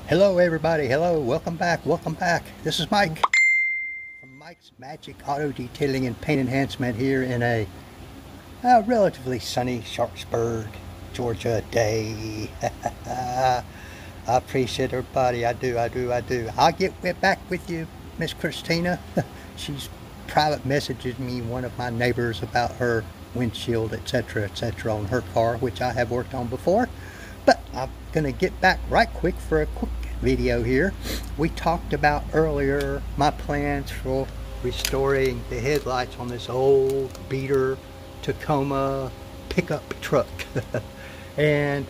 Hello everybody, hello, welcome back. This is Mike from Mike's Magic Auto Detailing and Paint Enhancement here in a relatively sunny Sharpsburg, Georgia day. I appreciate everybody, I do. I'll get back with you, Miss Christina. She's private messaged me one of my neighbors about her windshield, etc., on her car, which I have worked on before. But I'm going to get back right quick for a quick video here. We talked about earlier my plans for restoring the headlights on this old beater Tacoma pickup truck. And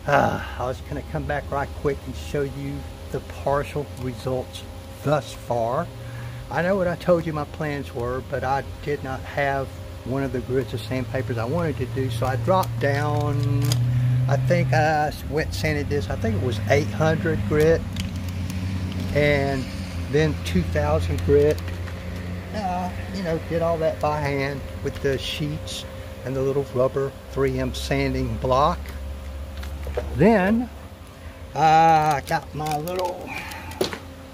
I was going to come back right quick and show you the partial results thus far. I know what I told you my plans were, but I did not have one of the grids of sandpapers I wanted to do, so I dropped down. I think I wet sanded this, I think it was 800 grit and then 2000 grit. You know, did all that by hand with the sheets and the little rubber 3M sanding block. Then I got my little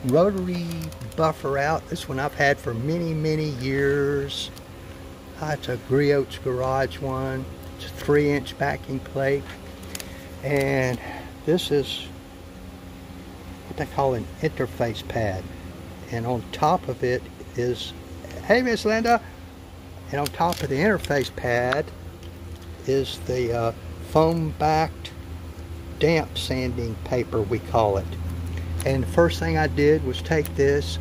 rotary buffer out. This one I've had for many years. It's a Griot's Garage one. It's a 3-inch backing plate. And this is what they call an interface pad, and on top of it is, hey Miss Linda, and on top of the interface pad is the foam backed damp sanding paper, we call it. And the first thing I did was take this,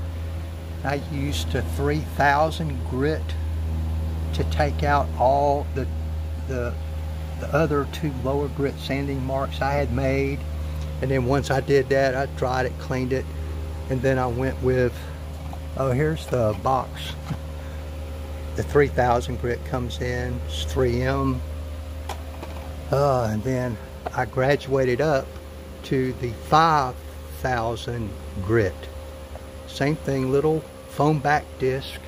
I used a 3000 grit to take out all the other two lower grit sanding marks I had made. And then once I did that, I dried it, cleaned it, and then I went with, oh, here's the box. The 3000 grit comes in, it's 3M. And then I graduated up to the 5000 grit. Same thing, little foam back disc.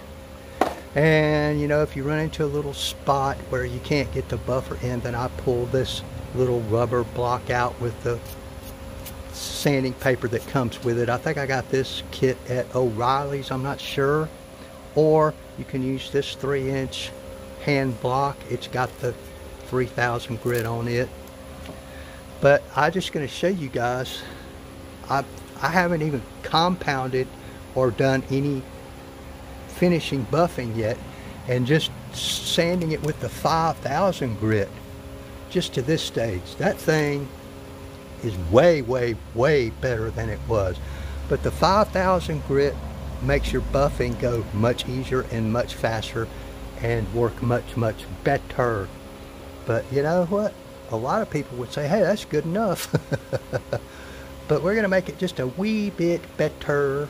And you know, if you run into a little spot where you can't get the buffer in, then I pull this little rubber block out with the sanding paper that comes with it. I think I got this kit at O'Reilly's, I'm not sure. Or you can use this 3-inch hand block. It's got the 3000 grit on it. But I'm just going to show you guys, I haven't even compounded or done any finishing buffing yet, and just sanding it with the 5000 grit just to this stage. That thing is way better than it was. But the 5000 grit makes your buffing go much easier and much faster and work much better. But you know what, a lot of people would say, hey, that's good enough. But we're gonna make it just a wee bit better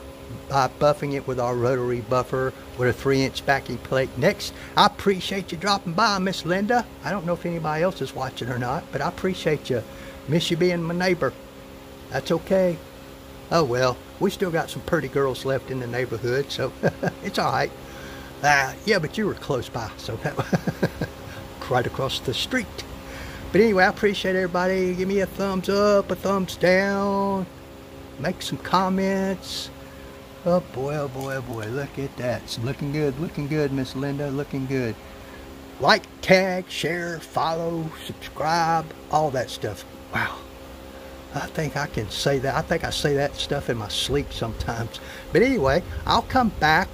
by buffing it with our rotary buffer with a 3-inch backing plate. Next, I appreciate you dropping by, Miss Linda. I don't know if anybody else is watching or not, but I appreciate you. Miss you being my neighbor. That's okay. Oh well, we still got some pretty girls left in the neighborhood, so it's all right. Yeah, but you were close by, so that right across the street. But anyway, I appreciate everybody. Give me a thumbs up, a thumbs down, make some comments. Oh boy, look at that. It's looking good, Miss Linda, looking good. Like, tag, share, follow, subscribe, all that stuff. Wow. I think I can say that. I think I say that stuff in my sleep sometimes. But anyway, I'll come back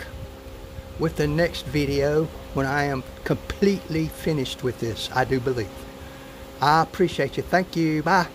with the next video when I am completely finished with this, I do believe. I appreciate you. Thank you. Bye.